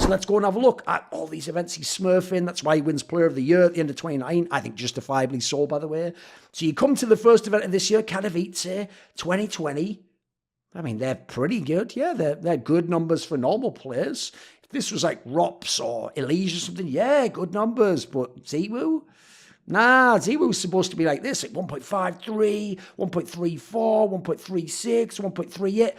So let's go and have a look at all these events he's smurfing. That's why he wins Player of the Year at the end of 29. I think justifiably so, by the way. So you come to the first event of this year, Katowice 2020. I mean, they're pretty good. Yeah, they're good numbers for normal players. If this was like Rops or Elise or something, yeah, good numbers. But ZywOo? Nah, ZywOo's supposed to be like this, like 1.53, 1.34, 1.36, 1.38.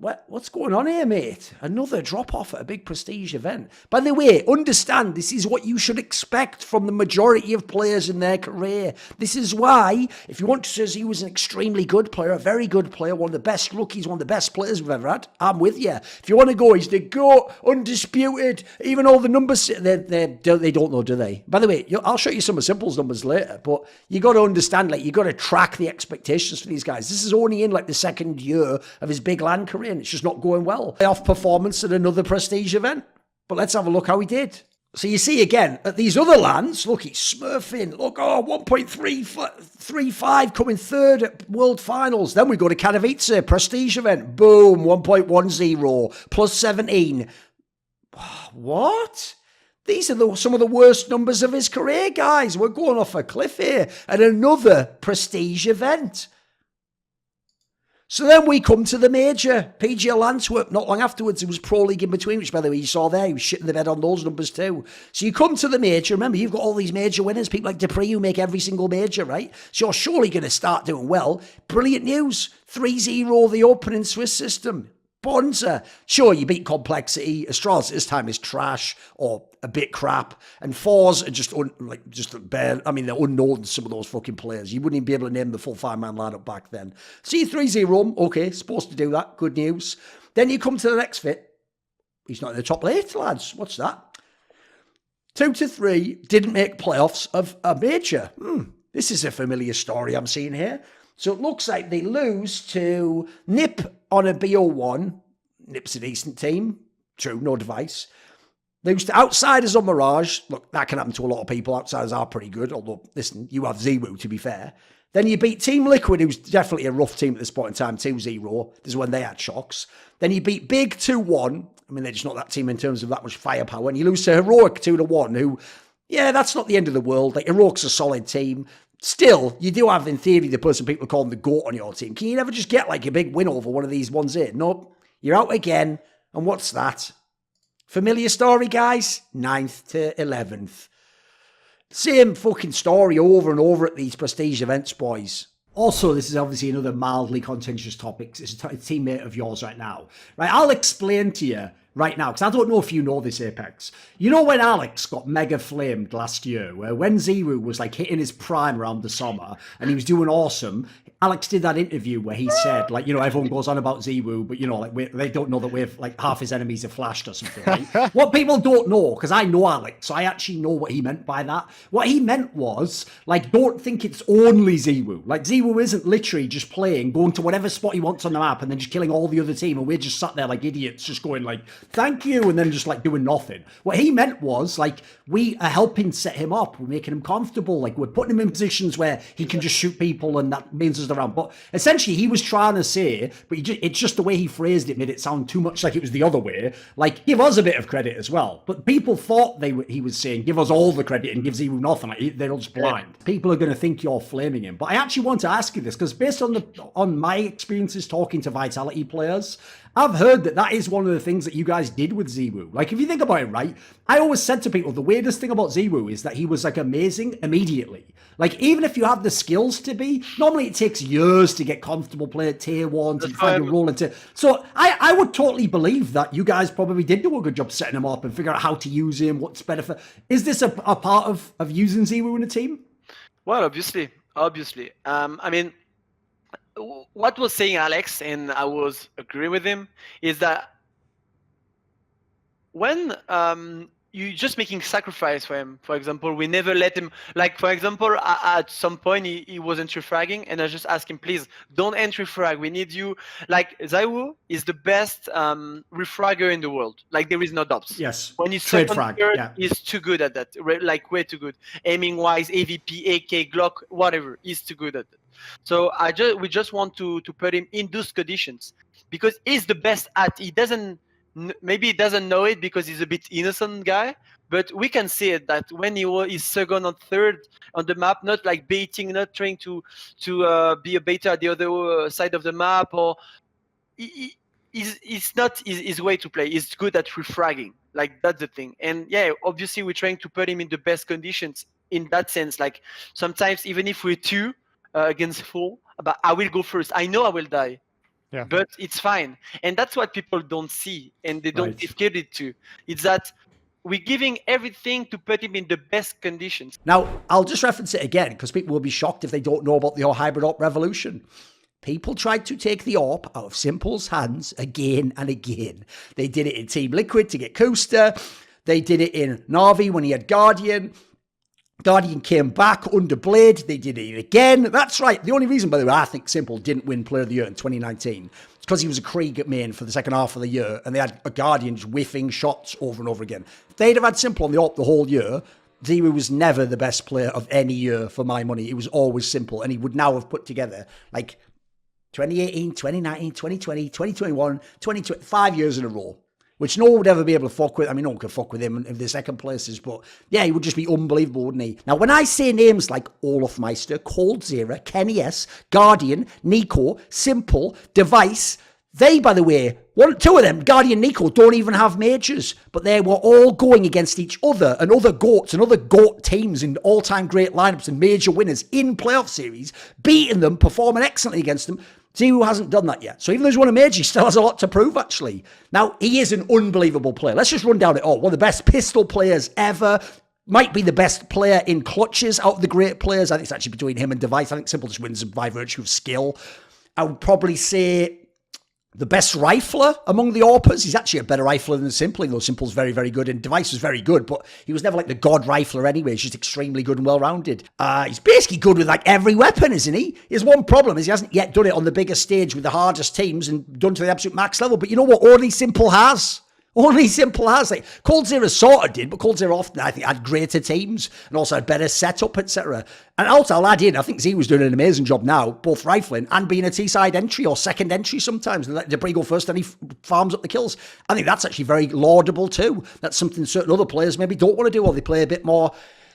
But what's going on here, mate? Another drop-off at a big prestige event. By the way, understand, this is what you should expect from the majority of players in their career. This is why, if you want to say he was an extremely good player, a very good player, one of the best rookies, one of the best players we've ever had, I'm with you. If you want to go, he's the GOAT, undisputed, even all the numbers, they don't know, do they? By the way, I'll show you some of Simple's numbers later, but you got to understand, like, you got to track the expectations for these guys. This is only in, like, the second year of his big LAN career, and it's just not going well. Playoff performance at another prestige event. But let's have a look how he did. So you see again, at these other lands, look, he's smurfing. Look, 1.35 coming third at World Finals. Then we go to Katowice, prestige event. Boom, 1.10, plus 17. What? These are some of the worst numbers of his career, guys. We're going off a cliff here at another prestige event. So then we come to the major, PGL Antwerp. Not long afterwards, there was Pro League in between, which, by the way, you saw there. He was shitting the bed on those numbers too. So you come to the major. Remember, you've got all these major winners, people like Dupree who make every single major, right? So you're surely going to start doing well. Brilliant news. 3-0 the opening Swiss system. Bonza. Sure, you beat Complexity. Astralis this time is trash or a bit crap. And fours are just bare. I mean, they're unknown, some of those fucking players. You wouldn't even be able to name the full 5-man lineup back then. So you 3-0. Okay, supposed to do that. Good news. Then you come to the next fit. He's not in the top 8, lads. What's that? 2-3. Didn't make playoffs of a major. This is a familiar story I'm seeing here. So it looks like they lose to Nip on a BO1. Nip's a decent team. True, no device. Lose to Outsiders on Mirage. Look, that can happen to a lot of people. Outsiders are pretty good. Although, listen, you have ZywOo, to be fair. Then you beat Team Liquid, who's definitely a rough team at this point in time, 2-0. This is when they had shocks. Then you beat Big 2-1. I mean, they're just not that team in terms of that much firepower. And you lose to Heroic 2-1, who, yeah, that's not the end of the world. Like, Heroic's a solid team. Still, you do have, in theory, the person people call them the GOAT on your team. Can you never just get, like, a big win over one of these ones here? Nope. You're out again. And what's that? Familiar story, guys? 9th to 11th. Same fucking story over and over at these prestige events, boys. Also, this is obviously another mildly contentious topic. It's a teammate of yours right now. Right, I'll explain to you right now, because I don't know if you know this, Apex. You know when Alex got mega flamed last year, where when ZywOo was like hitting his prime around the summer, and he was doing awesome, Alex did that interview where he said, like, you know, everyone goes on about ZywOo, but, you know, like, they don't know that we've, like, half his enemies are flashed or something, right? What people don't know, because I know Alex, so I actually know what he meant by that. What he meant was, like, don't think it's only ZywOo. Like, ZywOo isn't literally just playing, going to whatever spot he wants on the map, and then just killing all the other team, and we're just sat there like idiots, just going, like, thank you, and then just, like, doing nothing. What he meant was, like, we are helping set him up, we're making him comfortable, like, we're putting him in positions where he can just shoot people, and that means us around. But essentially, he was trying to say, but it's just the way he phrased it made it sound too much like it was the other way. Like, give us a bit of credit as well. But people thought he was saying, give us all the credit and give ZywOo nothing. Like, they're just blind. People are going to think you're flaming him. But I actually want to ask you this, because based on my experiences talking to Vitality players, I've heard that is one of the things that you guys did with ZywOo. Like, if you think about it, right, I always said to people, the weirdest thing about ZywOo is that he was, like, amazing immediately. Like, even if you have the skills to be, normally it takes years to get comfortable playing at tier 1, to find your role into. So I would totally believe that you guys probably did do a good job setting him up and figure out how to use him, what's better for. Is this a part of using ZywOo in a team? Well, obviously. I mean, what was saying Alex, and I was agreeing with him, is that when you're just making sacrifice for him. For example, we never let him, like, for example, at some point he was entry fragging, and I just asked him, please don't entry frag, we need you. Like, ZywOo is the best refragger in the world, like, there is no doubts. Yes, when he's trade second, frag, third, yeah. He's too good at that, like, way too good. Aiming wise, AVP, AK, Glock, whatever, he's too good at that. So we just want to put him in those conditions, because he's the best at, he doesn't maybe he doesn't know it because he's a bit innocent guy, but we can see it that when he's second or third on the map, not like baiting, not trying to be a baiter at the other side of the map, or it's not his way to play. He's good at refragging. Like, that's the thing. And yeah, obviously we're trying to put him in the best conditions in that sense. Like, sometimes even if we're 2 against 4, but I will go first. I know I will die. Yeah. But it's fine. And that's what people don't see and they don't give credit to. It's that we're giving everything to put him in the best conditions. Now, I'll just reference it again because people will be shocked if they don't know about the hybrid AWP revolution. People tried to take the AWP out of Simple's hands again and again. They did it in Team Liquid to get Coaster. They did it in Na'Vi when he had Guardian. Guardian came back under Blade. They did it again. That's right. The only reason, by the way, I think Simple didn't win Player of the Year in 2019 is because he was a Krieg main for the second half of the year and they had a Guardian just whiffing shots over and over again. If they'd have had Simple on the AWP the whole year, ZywOo was never the best player of any year for my money. It was always Simple, and he would now have put together like 2018, 2019, 2020, 2021, 2020, 5 years in a row, which no one would ever be able to fuck with. I mean, no one could fuck with him in the second places, but yeah, he would just be unbelievable, wouldn't he? Now, when I say names like Olafmeister, Coldzera, Kenny S, Guardian, Nico, Simple, Device, they, by the way, 2 of them, Guardian, Nico, don't even have majors, but they were all going against each other and other GOATs and other GOAT teams in all-time great lineups and major winners in playoff series, beating them, performing excellently against them. ZywOo hasn't done that yet. So even though he's won a major, he still has a lot to prove, actually. Now, he is an unbelievable player. Let's just run down it all. One of the best pistol players ever. Might be the best player in clutches out of the great players. I think it's actually between him and Device. I think Simple just wins by virtue of skill. I would probably say the best rifler among the AWPers. He's actually a better rifler than Simple, even though Simple's very, very good. And Device was very good, but he was never like the god rifler anyway. He's just extremely good and well-rounded. He's basically good with like every weapon, isn't he? His one problem is he hasn't yet done it on the biggest stage with the hardest teams and done to the absolute max level. But you know what? Only Simple has. Only Simple has. Like, Coldzera sort of did, but Coldzera often, I think, had greater teams and also had better setup, etc. And also, I'll add in, I think Z was doing an amazing job now, both rifling and being a T-side entry or second entry sometimes. And let Debris go first, then he farms up the kills. I think that's actually very laudable too. That's something certain other players maybe don't want to do, or they play a bit more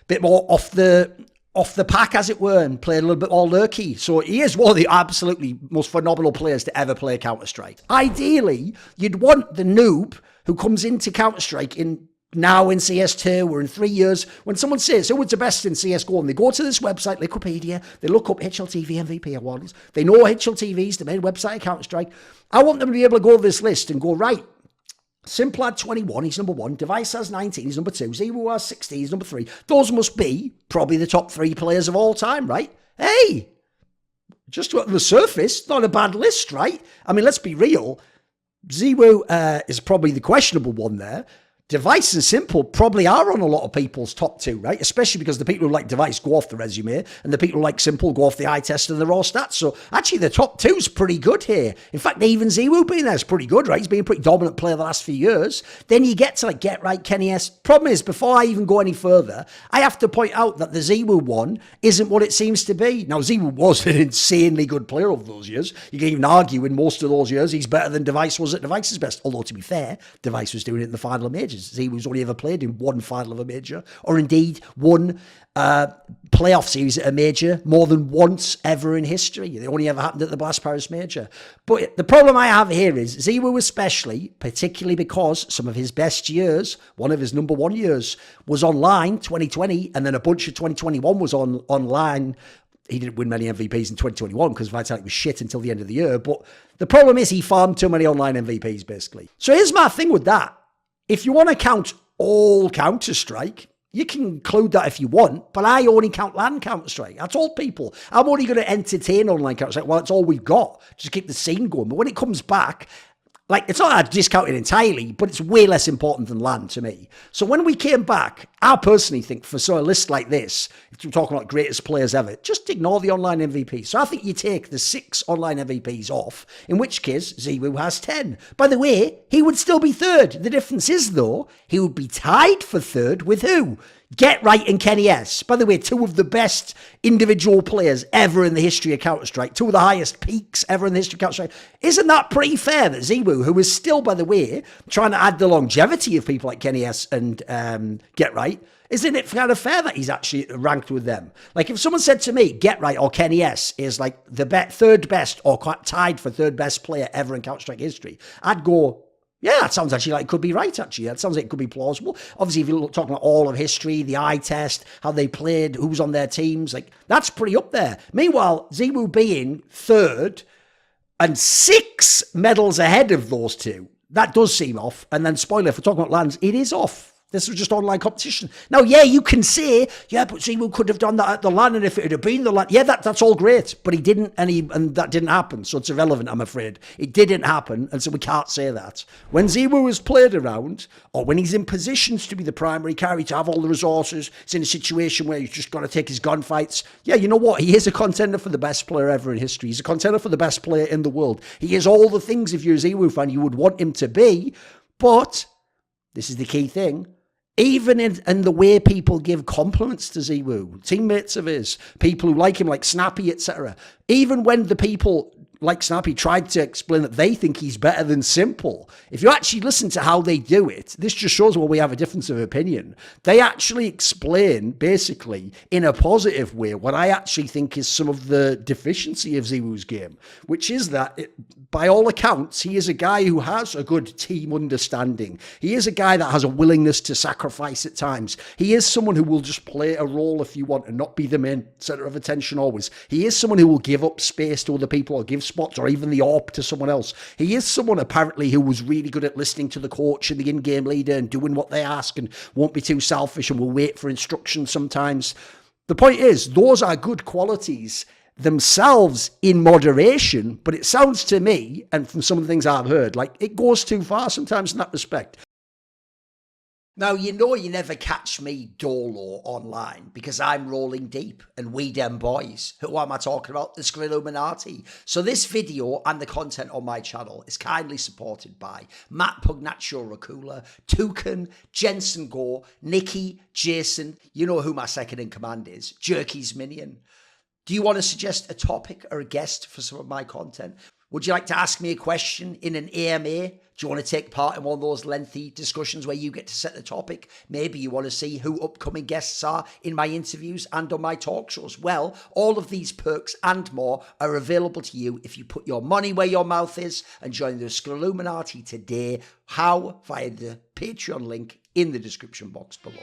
off the pack, as it were, and play a little bit more lurky. So he is one of the absolutely most phenomenal players to ever play Counter-Strike. Ideally, you'd want the noob who comes into Counter-Strike now in CS2 or in 3 years, when someone says, who was the best in CSGO? And they go to this website, Wikipedia, they look up HLTV MVP awards, they know HLTV's the main website of Counter-Strike. I want them to be able to go to this list and go, right, Simple had 21, he's number 1. Device has 19, he's number 2. ZywOo has 16, he's number 3. Those must be probably the top 3 players of all time, right? Hey, just on the surface, not a bad list, right? I mean, let's be real. ZywOo is probably the questionable one there. Device and Simple probably are on a lot of people's top 2, right? Especially because the people who like Device go off the resume and the people who like Simple go off the eye test and the raw stats. So actually the top 2's pretty good here. In fact, even ZywOo being there is pretty good, right? He's been a pretty dominant player the last few years. Then you get to like Get Right, Kenny S. Problem is, before I even go any further, I have to point out that the ZywOo one isn't what it seems to be. Now, ZywOo was an insanely good player over those years. You can even argue in most of those years he's better than Device was at Device's best. Although, to be fair, Device was doing it in the final of majors. ZywOo's only ever played in one final of a major, or indeed one playoff series at a major more than once ever in history. It only ever happened at the Blast Paris major. But the problem I have here is ZywOo especially, particularly because some of his best years, one of his number 1 years, was online, 2020, and then a bunch of 2021 was online. He didn't win many MVPs in 2021 because Vitality was shit until the end of the year. But the problem is he farmed too many online MVPs, basically. So here's my thing with that. If you want to count all Counter-Strike, you can include that if you want, but I only count LAN Counter-Strike. I told people, I'm only going to entertain online Counter-Strike. Well, it's all we've got. Just keep the scene going. But when it comes back, like, it's not that I discount it entirely, but it's way less important than LAN to me. So when we came back, I personally think for a list like this, if we're talking about greatest players ever, just ignore the online MVP. So I think you take the 6 online MVPs off, in which case ZywOo has 10. By the way, he would still be third. The difference is, though, he would be tied for third with who? Get Right and Kenny S. By the way, 2 of the best individual players ever in the history of Counter-Strike, 2 of the highest peaks ever in the history of Counter-Strike. Isn't that pretty fair that ZywOo, who is still, by the way, trying to add the longevity of people like Kenny S and Get Right, isn't it kind of fair that he's actually ranked with them? Like, if someone said to me, Get Right or Kenny S is like the third best or tied for third best player ever in Counter-Strike history, I'd go, yeah, that sounds actually like it could be right, actually. That sounds like it could be plausible. Obviously, if you're talking about all of history, the eye test, how they played, who's on their teams, like, that's pretty up there. Meanwhile, ZywOo being third and 6 medals ahead of those 2, that does seem off. And then, spoiler, if we're talking about lands, it is off. This was just online competition. Now, yeah, you can say, yeah, but ZywOo could have done that at the LAN, and if it had been the LAN, yeah, that's all great. But he didn't, and that didn't happen, so it's irrelevant, I'm afraid. It didn't happen, and so we can't say that. When ZywOo has played around, or when he's in positions to be the primary carry, to have all the resources, he's in a situation where he's just got to take his gunfights, yeah, you know what? He is a contender for the best player ever in history. He's a contender for the best player in the world. He is all the things, if you're a ZywOo fan, you would want him to be, but this is the key thing. Even in the way people give compliments to ZywOo, teammates of his, people who like him, like Snappy, etc. Even when the people like Snappy tried to explain that they think he's better than Simple, if you actually listen to how they do it, this just shows where we have a difference of opinion. They actually explain, basically, in a positive way, what I actually think is some of the deficiency of ZywOo's game, which is that, by all accounts, he is a guy who has a good team understanding. He is a guy that has a willingness to sacrifice at times. He is someone who will just play a role if you want and not be the main center of attention always. He is someone who will give up space to other people or give spots or even the AWP to someone else. He is someone apparently who was really good at listening to the coach and the in-game leader and doing what they ask and won't be too selfish and will wait for instructions sometimes. The point is, those are good qualities themselves in moderation, but it sounds to me, and from some of the things I've heard, like it goes too far sometimes in that respect. Now, you know you never catch me dolo online because I'm rolling deep and we dem boys. Who am I talking about? The Skrilluminati. So this video and the content on my channel is kindly supported by Matt Pugnatio Rajcula, Toucan, Jensen Goh, Nicky, Jasun, you know who my second in command is, Jerky's Minion. Do you want to suggest a topic or a guest for some of my content? Would you like to ask me a question in an AMA? Do you want to take part in one of those lengthy discussions where you get to set the topic? Maybe you want to see who upcoming guests are in my interviews and on my talk shows. Well, all of these perks and more are available to you if you put your money where your mouth is and join the Skrilluminati today. How? Via the Patreon link in the description box below.